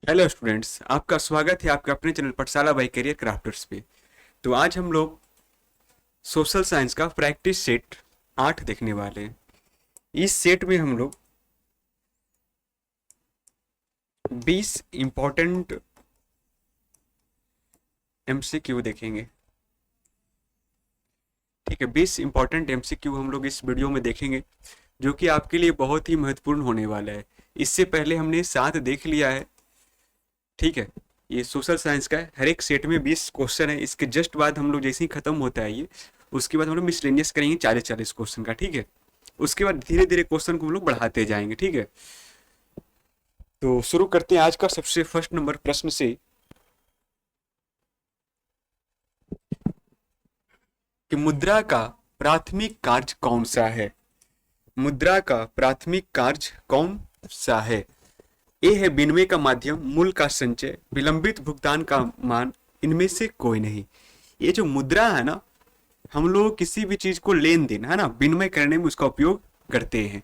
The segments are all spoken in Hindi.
हेलो स्टूडेंट्स, आपका स्वागत है आपके अपने चैनल पाठशाला बाय करियर क्राफ्टर्स पे। तो आज हम लोग सोशल साइंस का प्रैक्टिस सेट 8 देखने वाले हैं। इस सेट में हम लोग 20 इम्पोर्टेंट एमसीक्यू देखेंगे। ठीक है, 20 इम्पोर्टेंट एमसीक्यू हम लोग इस वीडियो में देखेंगे जो कि आपके लिए बहुत ही महत्वपूर्ण होने वाला है। इससे पहले हमने 7 देख लिया है। ठीक है, ये सोशल साइंस का है। हर एक सेट में 20 क्वेश्चन है। इसके जस्ट बाद हम लोग जैसे ही खत्म होता है ये, उसके बाद हम लोग मिसलेनियस करेंगे 40-40 क्वेश्चन का। ठीक है, उसके बाद धीरे धीरे क्वेश्चन को हम लोग बढ़ाते जाएंगे। ठीक है, तो शुरू करते हैं आज का सबसे फर्स्ट नंबर प्रश्न से कि मुद्रा का प्राथमिक कार्य कौन सा है। मुद्रा का प्राथमिक कार्य कौन सा है। ए है विनिमय का माध्यम, मूल्य का संचय, विलंबित भुगतान का मान, इनमें से कोई नहीं। ये जो मुद्रा है ना, हम लोग किसी भी चीज को लेन देन है ना विनिमय करने में उसका उपयोग करते हैं।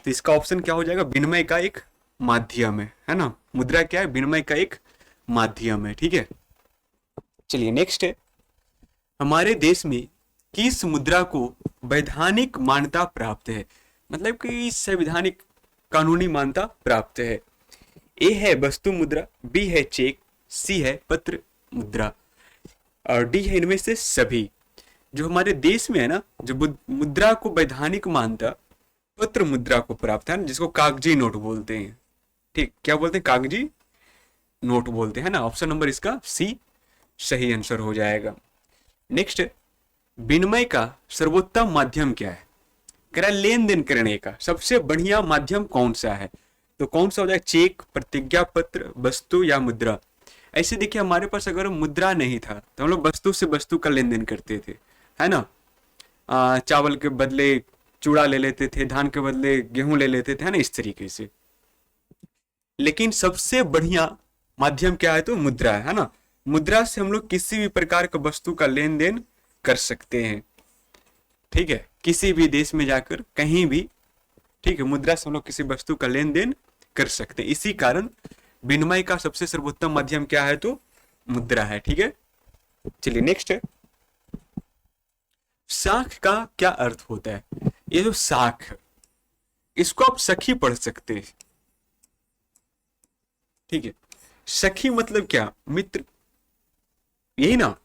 तो इसका ऑप्शन क्या हो जाएगा, विनिमय का एक माध्यम है ना। मुद्रा क्या है, विनिमय का एक माध्यम है। ठीक है, चलिए नेक्स्ट है, हमारे देश में किस मुद्रा को वैधानिक मान्यता प्राप्त है। मतलब कि संवैधानिक कानूनी मान्यता प्राप्त है। ए है वस्तु मुद्रा, बी है चेक, सी है पत्र मुद्रा और डी है इनमें से सभी। जो हमारे देश में है ना, जो मुद्रा को वैधानिक मान्यता पत्र मुद्रा को प्राप्त है ना, जिसको कागजी नोट बोलते हैं। ठीक, क्या बोलते हैं, कागजी नोट बोलते हैं ना। ऑप्शन नंबर इसका सी सही आंसर हो जाएगा। नेक्स्ट, विनिमय का सर्वोत्तम माध्यम क्या है। कह रहा है लेन देन करने का सबसे बढ़िया माध्यम कौन सा है। तो कौन सा हो जाएगा, चेक, प्रतिज्ञा पत्र, वस्तु या मुद्रा। ऐसे देखिए, हमारे पास अगर मुद्रा नहीं था तो हम लोग वस्तु से वस्तु का लेन देन करते थे, है ना। चावल के बदले चूड़ा ले लेते थे, धान के बदले गेहूं ले लेते थे, है ना, इस तरीके से। लेकिन सबसे बढ़िया माध्यम क्या है, तो मुद्रा है ना। मुद्रा से हम लोग किसी भी प्रकार का वस्तु का लेन देन कर सकते हैं। ठीक है, किसी भी देश में जाकर कहीं भी, ठीक है, मुद्रा से हम लोग किसी वस्तु का लेन देन कर सकते हैं। इसी कारण विनिमय का सबसे सर्वोत्तम माध्यम क्या है, तो मुद्रा है। ठीक है, चलिए नेक्स्ट है, साख का क्या अर्थ होता है। ये जो साख है, इसको आप सखी पढ़ सकते हैं। ठीक है, सखी मतलब क्या, मित्र, यही ना।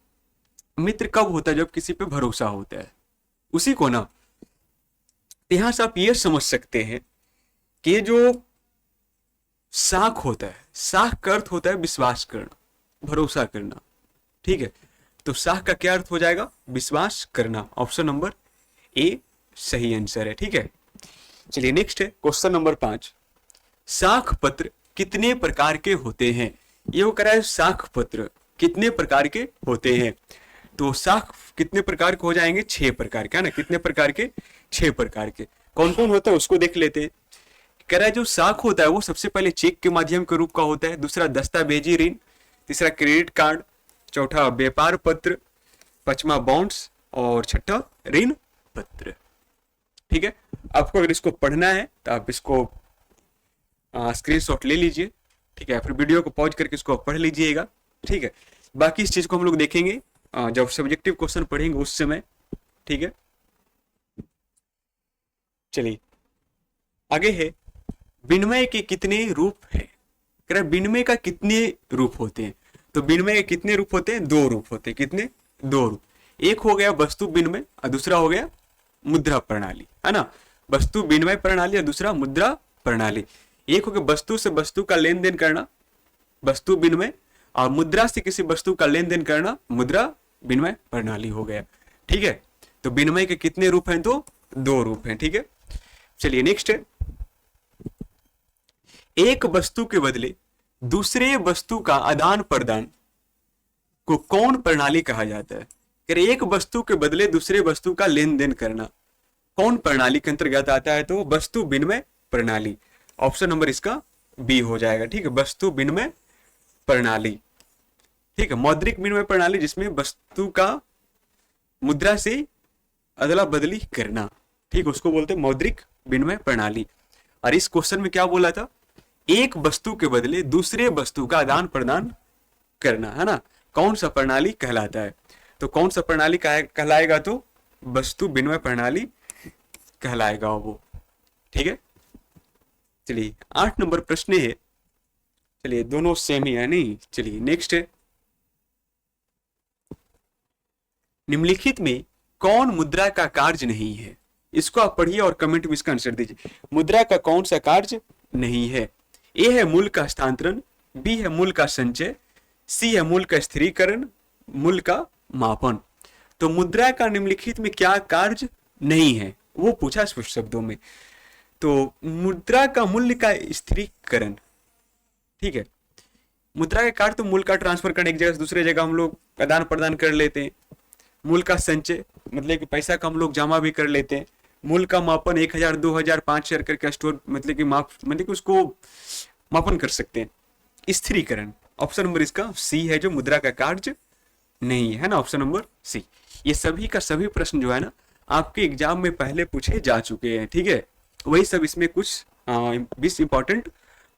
मित्र कब होता है, जब किसी पे भरोसा होता है, उसी को ना। तो यहां से आप ये समझ सकते हैं कि ये जो साख होता है, साख का अर्थ होता है विश्वास करना, भरोसा करना। ठीक है, तो साख का क्या अर्थ हो जाएगा, विश्वास करना। ऑप्शन नंबर ए सही आंसर है। ठीक है, चलिए नेक्स्ट है क्वेश्चन नंबर 5, साख पत्र कितने प्रकार के होते हैं। ये वो करा है, साख पत्र कितने प्रकार के होते हैं। तो साख कितने प्रकार के हो जाएंगे, 6 प्रकार के, है ना। कितने प्रकार के, 6 प्रकार के। कौन कौन होता है उसको देख लेते हैं। कह रहा है जो साख होता है वो सबसे पहले चेक के माध्यम के रूप का होता है, दूसरा दस्तावेजी ऋण, तीसरा क्रेडिट कार्ड, चौथा व्यापार पत्र, पांचवा बॉन्ड्स और छठा ऋण पत्र। ठीक है, आपको अगर इसको पढ़ना है तो आप इसको स्क्रीनशॉट ले लीजिए। ठीक है, फिर वीडियो को पॉज करके इसको पढ़ लीजिएगा। ठीक है, बाकी इस चीज को हम लोग देखेंगे जब सब्जेक्टिव क्वेश्चन पढ़ेंगे उस समय। ठीक है, चलिए आगे है, विनिमय के कितने रूप हैं। कह रहा है विनिमय का कितने रूप होते हैं। तो विनिमय के कितने रूप होते हैं, 2 रूप होते हैं। कितने, 2 रूप। एक हो गया वस्तु विनिमय और दूसरा हो गया मुद्रा प्रणाली, है ना। वस्तु विनिमय प्रणाली और दूसरा मुद्रा प्रणाली। एक हो गया वस्तु से वस्तु का लेन देन करना, वस्तु विनिमय, और मुद्रा से किसी वस्तु का लेन देन करना, मुद्रा विनिमय प्रणाली हो गया। ठीक है, तो विनिमय के कितने रूप हैं, तो 2 रूप हैं। ठीक है, चलिए नेक्स्ट है, एक वस्तु के बदले दूसरे वस्तु का आदान प्रदान को कौन प्रणाली कहा जाता है। एक वस्तु के बदले दूसरे वस्तु का लेन देन करना कौन प्रणाली के अंतर्गत आता है, तो वस्तु विनिमय प्रणाली। ऑप्शन नंबर इसका बी हो जाएगा। ठीक है, वस्तु विनिमय प्रणाली। ठीक है, मौद्रिक विनिमय प्रणाली जिसमें वस्तु का मुद्रा से अदला बदली करना, ठीक, उसको बोलते हैं मौद्रिक विनिमय प्रणाली। और इस क्वेश्चन में क्या बोला था, एक वस्तु के बदले दूसरे वस्तु का आदान प्रदान करना, है ना, कौन सा प्रणाली कहलाता है? तो कौन सा प्रणाली कहलाएगा? तो वस्तु विनिमय प्रणाली कहलाएगा वो। ठीक है, चलिए 8 नंबर प्रश्न है, चलिए दोनों सेम ही है नहीं, चलिए नेक्स्ट है, निम्नलिखित में कौन मुद्रा का कार्य नहीं है? इसको आप पढ़िए और कमेंट में इसका आंसर दीजिए। मुद्रा का कौन सा कार्य नहीं है? ए है मूल्य का हस्तांतरण, बी है मूल्य का संचय, सी है मूल्य का स्थिरीकरण, मूल्य का मापन। तो मुद्रा का निम्नलिखित में क्या कार्य नहीं है, वो पूछा स्पष्ट शब्दों में। तो मुद्रा का मूल्य का स्थिरीकरण, ठीक है, मुद्रा का कार्य तो मूल्य का ट्रांसफर करने एक जगह से दूसरे जगह हम लोग आदान प्रदान कर लेते हैं। मूल्य का संचय मतलब कि पैसा का हम लोग जमा भी कर लेते हैं। मूल्य का मापन 1000, 2000, 5000 करके स्टोर मतलब कि उसको मापन कर सकते हैं। स्थिरीकरण ऑप्शन नंबर इसका सी है जो मुद्रा का कार्य नहीं है ना, ऑप्शन नंबर सी। ये सभी का सभी प्रश्न जो है ना आपके एग्जाम में पहले पूछे जा चुके हैं। ठीक है, वही सब इसमें कुछ 20 इंपॉर्टेंट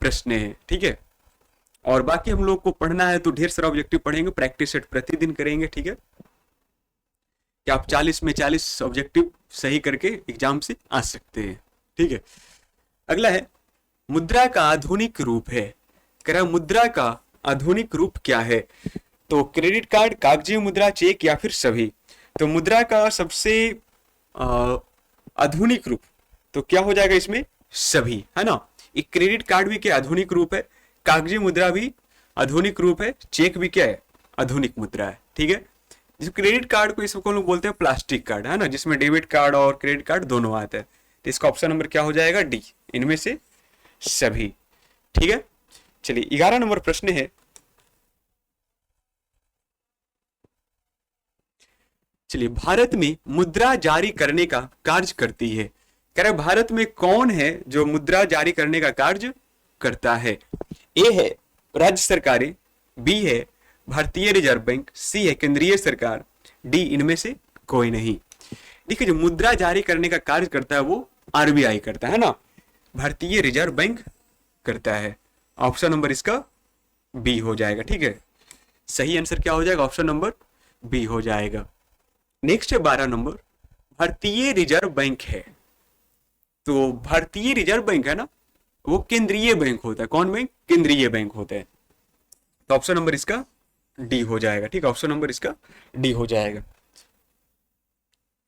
प्रश्न है। ठीक है, और बाकी हम लोग को पढ़ना है तो ढेर सारा ऑब्जेक्टिव पढ़ेंगे, प्रैक्टिस सेट प्रतिदिन करेंगे। ठीक है, कि आप 40 में 40 ऑब्जेक्टिव सही करके एग्जाम से आ सकते हैं। ठीक है, अगला है मुद्रा का आधुनिक रूप है। कह रहा मुद्रा का आधुनिक रूप क्या है? तो क्रेडिट कार्ड, कागजी मुद्रा, चेक या फिर सभी। तो मुद्रा का सबसे आधुनिक रूप तो क्या हो जाएगा इसमें? सभी, है ना। एक क्रेडिट कार्ड भी क्या आधुनिक रूप है, कागजी मुद्रा भी आधुनिक रूप है, चेक भी क्या है? आधुनिक मुद्रा है। ठीक है, जिस क्रेडिट कार्ड को इसको लोग बोलते हैं प्लास्टिक कार्ड, है ना, जिसमें डेबिट कार्ड और क्रेडिट कार्ड दोनों आते हैं। तो इसका ऑप्शन नंबर क्या हो जाएगा? डी, इनमें से सभी। ठीक है, चलिए 11 नंबर प्रश्न है, चलिए भारत में मुद्रा जारी करने का कार्य करती है। कह रहे भारत में कौन है जो मुद्रा जारी करने का कार्य करता है? ए है राज्य सरकारें, बी है भारतीय रिजर्व बैंक, सी है केंद्रीय सरकार, डी इनमें से कोई नहीं। देखिए जो मुद्रा जारी करने का कार्य करता है वो आरबीआई करता है ना, भारतीय रिजर्व बैंक करता है। ऑप्शन नंबर इसका बी हो जाएगा। ठीक है, सही आंसर क्या हो जाएगा? ऑप्शन नंबर बी हो जाएगा। नेक्स्ट है 12 नंबर, भारतीय रिजर्व बैंक है। तो भारतीय रिजर्व बैंक है ना, वो केंद्रीय बैंक होता है। कौन बैंक? केंद्रीय बैंक होता है। तो ऑप्शन नंबर इसका डी हो जाएगा। ठीक है, ऑप्शन नंबर इसका डी हो जाएगा।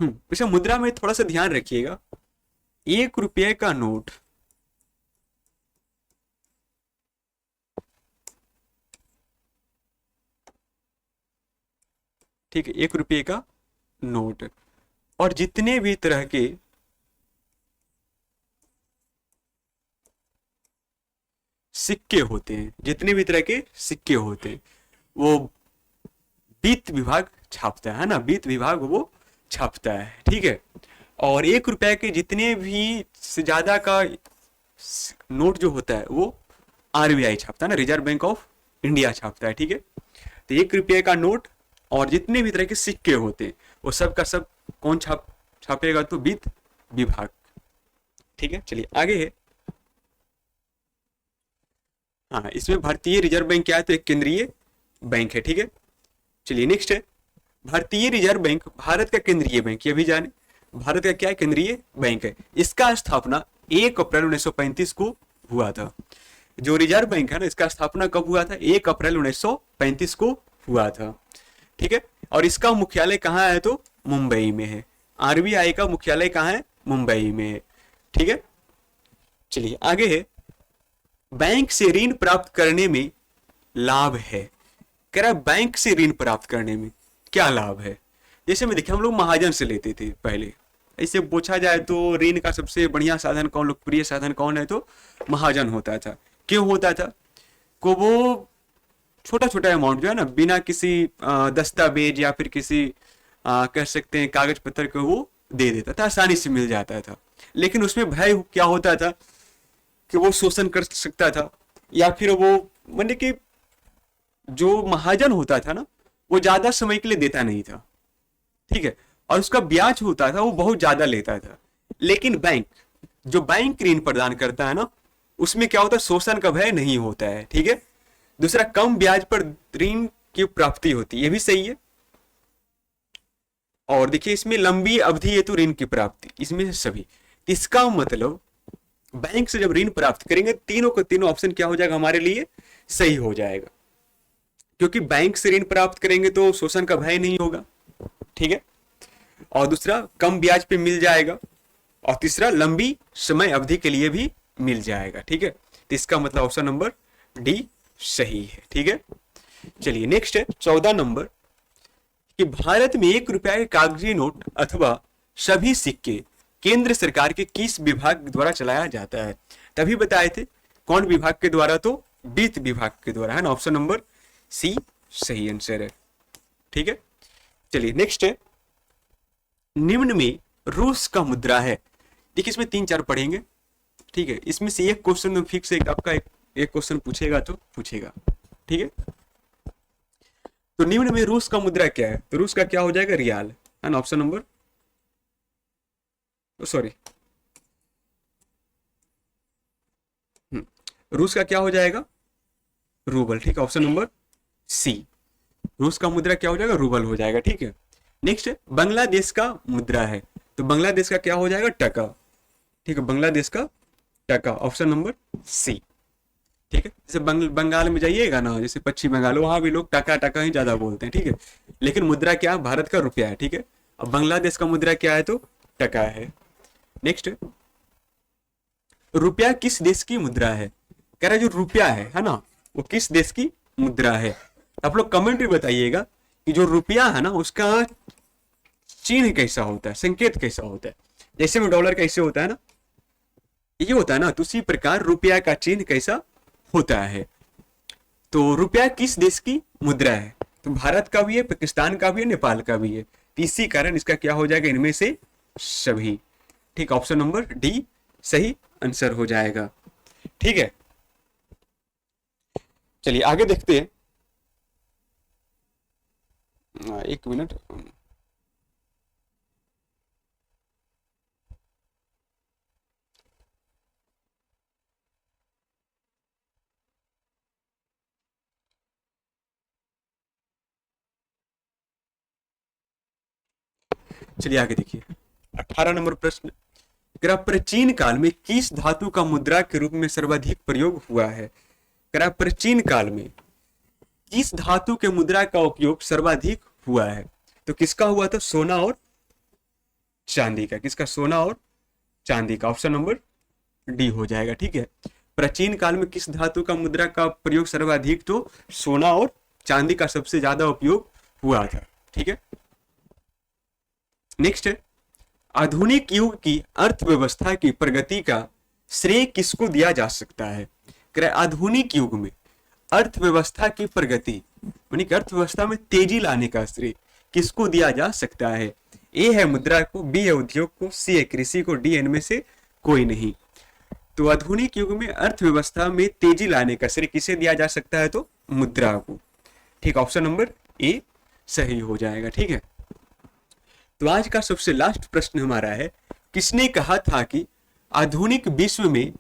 वैसे मुद्रा में थोड़ा सा ध्यान रखिएगा, 1 रुपये का नोट ठीक है, 1 रुपये का नोट और जितने भी तरह के सिक्के होते हैं, जितने भी तरह के सिक्के होते हैं वो वित्त विभाग छापता है ना, वित्त विभाग वो छापता है। ठीक है, और 1 रुपए के जितने भी से ज्यादा का नोट जो होता है वो आरबीआई छापता है ना, रिजर्व बैंक ऑफ इंडिया छापता है। ठीक है, तो 1 रुपये का नोट और जितने भी तरह के सिक्के होते हैं वो सब का सब कौन छापेगा? तो वित्त विभाग। ठीक है, चलिए आगे है। हाँ, इसमें भारतीय रिजर्व बैंक क्या है? तो एक केंद्रीय बैंक है। ठीक है, चलिए नेक्स्ट है, भारतीय रिजर्व बैंक भारत का केंद्रीय बैंक, ये भी जाने भारत का क्या है? केंद्रीय बैंक है। इसका स्थापना 1 अप्रैल 1935 को हुआ था। जो रिजर्व बैंक है ना, इसका स्थापना कब हुआ था? 1 अप्रैल 1935 को हुआ था। ठीक है, और इसका मुख्यालय कहाँ है? तो मुंबई में है। आरबीआई का मुख्यालय कहाँ है? मुंबई में है। ठीक है, चलिए आगे है, बैंक से ऋण प्राप्त करने में लाभ है। कह रहा बैंक से ऋण प्राप्त करने में क्या लाभ है? जैसे में देखिए हम लोग महाजन से लेते थे पहले, ऐसे पूछा जाए तो ऋण का सबसे बढ़िया साधन कौन, लोकप्रिय साधन कौन है? तो महाजन होता था। क्यों होता था? को वो छोटा छोटा अमाउंट जो है ना बिना किसी दस्तावेज या फिर किसी कह सकते हैं कागज पत्र को वो दे देता था, आसानी से मिल जाता था। लेकिन उसमें भय क्या होता था कि वो शोषण कर सकता था, या फिर वो मतलब कि जो महाजन होता था ना वो ज्यादा समय के लिए देता नहीं था। ठीक है, और उसका ब्याज होता था वो बहुत ज्यादा लेता था। लेकिन बैंक, जो बैंक ऋण प्रदान करता है ना, उसमें क्या होता है, शोषण का भय नहीं होता है, ठीक है। दूसरा, कम ब्याज पर ऋण की प्राप्ति होती है, ये भी सही है। और देखिए इसमें लंबी अवधि हेतु ऋण की प्राप्ति, इसमें से सभी। इसका मतलब बैंक से जब ऋण प्राप्त करेंगे, तीनों के तीनों ऑप्शन क्या हो जाएगा हमारे लिए, सही हो जाएगा। क्योंकि बैंक से ऋण प्राप्त करेंगे तो शोषण का भय नहीं होगा, ठीक है। और दूसरा, कम ब्याज पे मिल जाएगा। और तीसरा, लंबी समय अवधि के लिए भी मिल जाएगा, ठीक है। तो इसका मतलब ऑप्शन नंबर डी सही है, ठीक है। चलिए नेक्स्ट है 14 नंबर, कि भारत में 1 रुपया के कागजी नोट अथवा सभी सिक्के केंद्र सरकार के किस विभाग द्वारा चलाया जाता है। तभी बताए थे कौन विभाग के द्वारा, तो वित्त विभाग के द्वारा, है ना। ऑप्शन नंबर सी सही आंसर है, ठीक है। चलिए नेक्स्ट है, निम्न में रूस का मुद्रा है। देखिए इसमें 3-4 पढ़ेंगे, ठीक है। इसमें से एक क्वेश्चन फिक्स है, आपका एक क्वेश्चन पूछेगा तो पूछेगा, ठीक है। तो निम्न में रूस का मुद्रा क्या है, तो रूस का क्या हो जाएगा, रियाल, है ना। ऑप्शन नंबर सॉरी रूस का क्या हो जाएगा, रूबल, ठीक है। ऑप्शन नंबर सी, रूस का मुद्रा क्या हो जाएगा, रूबल हो जाएगा, ठीक है। नेक्स्ट है, बांग्लादेश का मुद्रा है, तो बांग्लादेश का क्या हो जाएगा, टका, ठीक है। बांग्लादेश का टका, ऑप्शन नंबर सी, ठीक है। जैसे बंगाल में जाइएगा ना, जैसे पश्चिम बंगाल, वहां भी लोग टका टका ही ज्यादा बोलते हैं, ठीक है। लेकिन मुद्रा क्या, भारत का रुपया है, ठीक है। अब बांग्लादेश का मुद्रा क्या है, तो टका है। नेक्स्ट, रुपया किस देश की मुद्रा है। कह रहा है जो रुपया है ना, वो किस देश की मुद्रा है। आप लोग कमेंट में बताइएगा कि जो रुपया है ना, उसका चिन्ह कैसा होता है, संकेत कैसा होता है। जैसे में डॉलर कैसे होता है ना, ये होता है ना, तो उसी प्रकार रुपया का चिन्ह कैसा होता है। तो रुपया किस देश की मुद्रा है, तो भारत का भी है, पाकिस्तान का भी है, नेपाल का भी है। इसी कारण इसका क्या हो जाएगा, इनमें से सभी, ठीक। ऑप्शन नंबर डी सही आंसर हो जाएगा, ठीक है। चलिए आगे देखते हैं, एक मिनट। चलिए आगे देखिए 18 नंबर प्रश्न, प्राचीन काल में किस धातु का मुद्रा के रूप में सर्वाधिक प्रयोग हुआ है। प्राचीन काल में किस धातु के मुद्रा का उपयोग सर्वाधिक हुआ है, तो किसका हुआ था, सोना और चांदी का। किसका, सोना और चांदी का। ऑप्शन नंबर डी हो जाएगा, ठीक है। प्राचीन काल में किस धातु का मुद्रा का प्रयोग सर्वाधिक, तो सोना और चांदी का सबसे ज्यादा उपयोग हुआ था, ठीक है। नेक्स्ट है, आधुनिक युग की अर्थव्यवस्था की प्रगति का श्रेय किसको दिया जा सकता है। आधुनिक युग में अर्थव्यवस्था की प्रगति यानी कि अर्थव्यवस्था में तेजी लाने का श्रेय किसको दिया जा सकता है। ए है मुद्रा को, बी है उद्योग को, सी है कृषि को, डी इनमें से कोई नहीं। तो आधुनिक युग में अर्थव्यवस्था में तेजी लाने का श्रेय किसे दिया जा सकता है, तो मुद्रा को, ठीक। ऑप्शन नंबर ए सही हो जाएगा, ठीक है। तो आज का सबसे लास्ट प्रश्न हमारा है, किसने कहा था कि आधुनिक विश्व में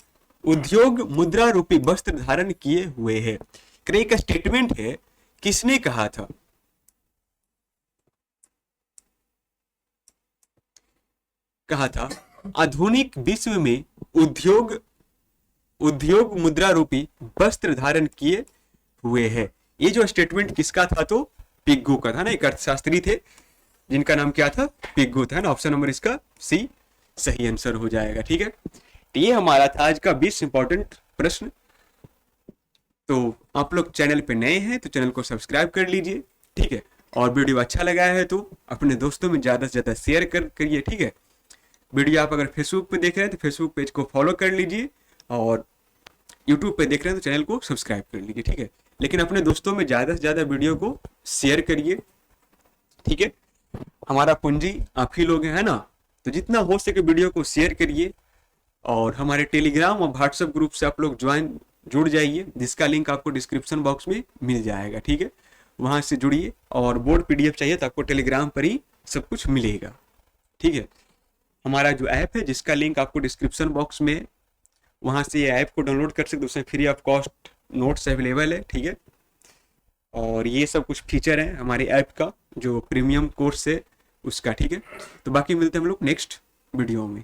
उद्योग मुद्रा रूपी वस्त्र धारण किए हुए है। एक स्टेटमेंट है, किसने कहा था। कहा था आधुनिक विश्व में उद्योग मुद्रा रूपी वस्त्र धारण किए हुए है। ये जो स्टेटमेंट किसका था, तो पिग्गू का था ना, एक अर्थशास्त्री थे जिनका नाम क्या था, पिग्गू था ना। ऑप्शन नंबर इसका सी सही आंसर हो जाएगा, ठीक है। तो ये हमारा था आज का 20 इंपॉर्टेंट प्रश्न। तो आप लोग चैनल पे नए हैं तो चैनल को सब्सक्राइब कर लीजिए, ठीक है। और वीडियो अच्छा लगा है तो अपने दोस्तों में ज्यादा से ज्यादा शेयर करिए, ठीक है। वीडियो आप अगर फेसबुक पे देख रहे हैं तो फेसबुक पेज को फॉलो कर लीजिए, और यूट्यूब पे देख रहे हैं तो चैनल को सब्सक्राइब कर लीजिए, ठीक है। लेकिन अपने दोस्तों में ज्यादा से ज्यादा वीडियो को शेयर करिए, ठीक है। हमारा पूंजी आप ही लोग हैं ना, तो जितना हो सके वीडियो को शेयर करिए। और हमारे टेलीग्राम और व्हाट्सएप ग्रुप से आप लोग जुड़ जाइए, जिसका लिंक आपको डिस्क्रिप्शन बॉक्स में मिल जाएगा, ठीक है। वहां से जुड़िए, और बोर्ड पीडीएफ चाहिए तो आपको टेलीग्राम पर ही सब कुछ मिलेगा, ठीक है। हमारा जो ऐप है जिसका लिंक आपको डिस्क्रिप्शन बॉक्स में, वहाँ से ये ऐप को डाउनलोड कर सकते हो, उसमें free of cost notes available है, ठीक है। और ये सब कुछ फीचर है हमारी ऐप का जो प्रीमियम कोर्स है उसका, ठीक है। तो बाकी मिलते हैं हम लोग नेक्स्ट वीडियो में।